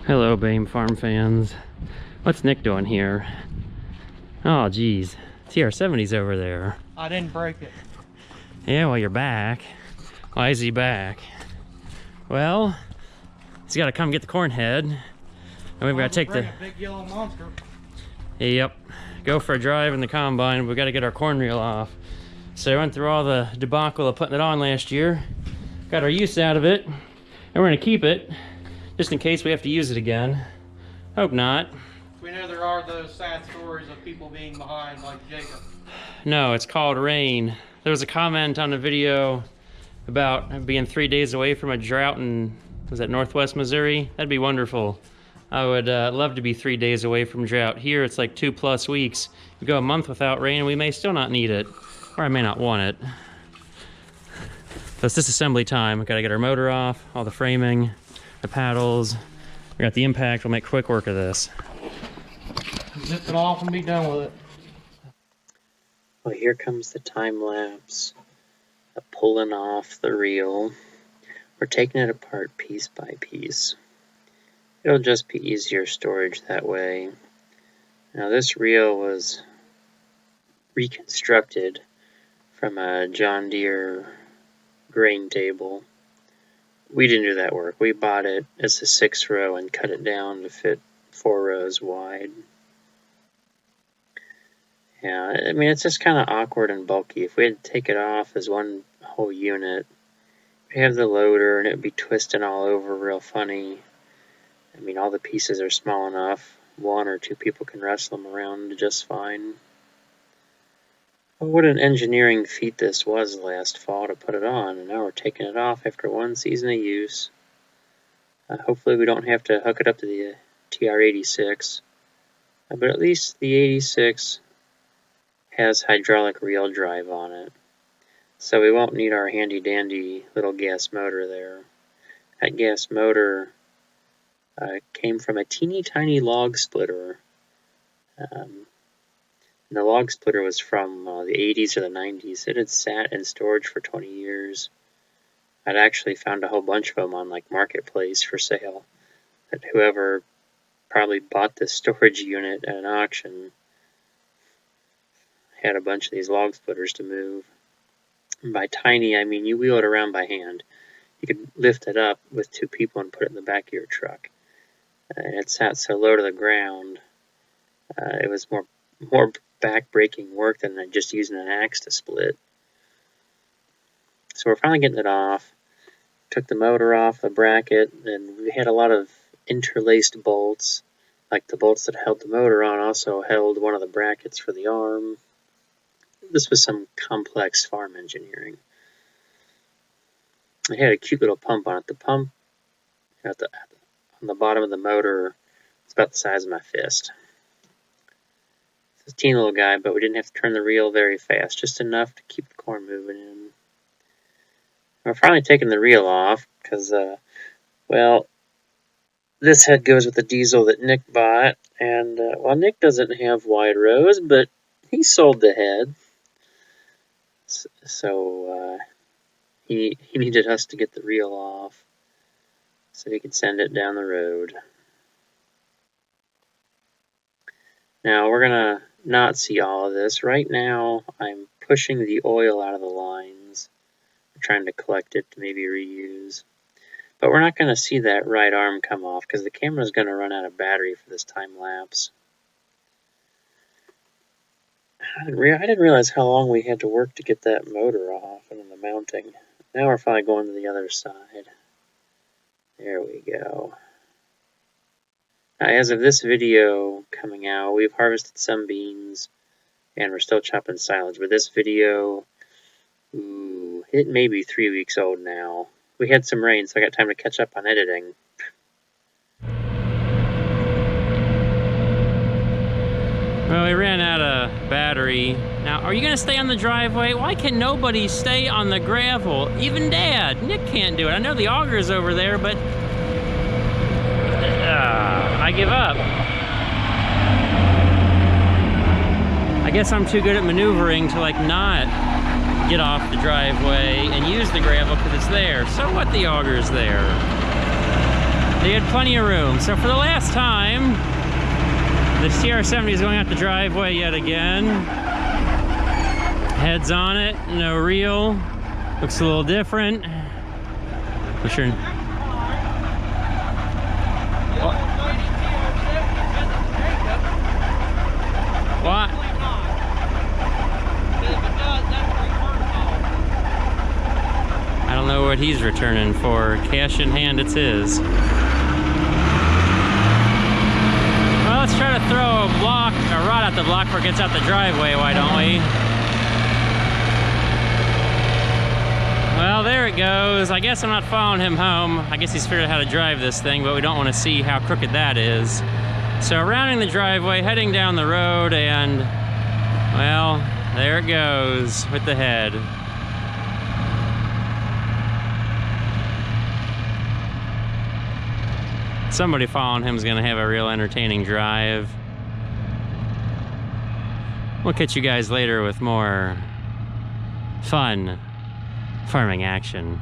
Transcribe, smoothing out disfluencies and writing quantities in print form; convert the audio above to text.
Hello, BAME Farm fans. What's Nick doing here? Oh, geez. TR70's over there. I didn't break it. Yeah, well, you're back. Why is he back? Well, he's got to come get the cornhead. And we've got to take the... a big yellow monster. Yep. Go for a drive in the combine. We've got to get our corn reel off. So I went through all the debacle of putting it on last year. Got our use out of it. And we're going to keep it. Just in case we have to use it again. Hope not. We know there are those sad stories of people being behind, like Jacob. No, it's called rain. There was a comment on a video about being 3 days away from a drought in, was that Northwest Missouri? That'd be wonderful. I would love to be 3 days away from drought. Here it's like 2+ weeks. We go a month without rain and we may still not need it. Or I may not want it. So it's disassembly time. We've got to get our motor off, all the framing, the paddles. We got the impact. We'll make quick work of this. Zip it off and be done with it. Well, here comes the time lapse of pulling off the reel. We're taking it apart piece by piece. It'll just be easier storage that way. Now, this reel was reconstructed from a John Deere grain table. We didn't do that work. We bought it as a 6-row and cut it down to fit 4 rows wide. Yeah, I mean, it's just kind of awkward and bulky. If we had to take it off as one whole unit, we'd have the loader and it'd be twisting all over real funny. I mean, all the pieces are small enough. 1 or 2 people can wrestle them around just fine. Well, what an engineering feat this was last fall to put it on, and now we're taking it off after 1 season of use. Hopefully we don't have to hook it up to the TR86, but at least the 86 has hydraulic reel drive on it, so we won't need our handy-dandy little gas motor there. That gas motor came from a teeny-tiny log splitter. And the log splitter was from the 80s or the 90s. It had sat in storage for 20 years. I'd actually found a whole bunch of them on like Marketplace for sale. That whoever probably bought this storage unit at an auction had a bunch of these log splitters to move. And by tiny, I mean you wheel it around by hand. You could lift it up with 2 people and put it in the back of your truck. And it sat so low to the ground, it was more back-breaking work than just using an axe to split. So we're finally getting it off. Took the motor off the bracket, and we had a lot of interlaced bolts. Like the bolts that held the motor on also held one of the brackets for the arm. This was some complex farm engineering. It had a cute little pump on it. The pump on the bottom of the motor is about the size of my fist. It's a teeny little guy, but we didn't have to turn the reel very fast, just enough to keep the corn moving in. We're finally taking the reel off because, well, this head goes with the diesel that Nick bought, and, well, Nick doesn't have wide rows, but he sold the head. So, he needed us to get the reel off so he could send it down the road. Now, we're going to not see all of this. Right now, I'm pushing the oil out of the lines. I'm trying to collect it to maybe reuse. But we're not going to see that right arm come off because the camera is going to run out of battery for this time lapse. I didn't realize how long we had to work to get that motor off and then the mounting. Now we're finally going to the other side. There we go. Now, as of this video coming out, we've harvested some beans, and we're still chopping silage. But this video, it may be 3 weeks old now. We had some rain, so I got time to catch up on editing. Well, we ran out of battery. Now, are you going to stay on the driveway? Why can nobody stay on the gravel? Even Dad. Nick can't do it. I know the auger's over there, but... I give up. I guess I'm too good at maneuvering to like not get off the driveway and use the gravel because it's there. So what, the auger's there. They had plenty of room. So for the last time, the TR70 is going out the driveway yet again. Heads on it, no reel. Looks a little different. For sure. What? I don't know what he's returning for. Cash in hand, it's his. Well, let's try to throw a rod out the block before it gets out the driveway, why don't we? Well, there it goes. I guess I'm not following him home. I guess he's figured out how to drive this thing, but we don't want to see how crooked that is. So rounding the driveway, heading down the road, and, well, there it goes with the head. Somebody following him is going to have a real entertaining drive. We'll catch you guys later with more fun farming action.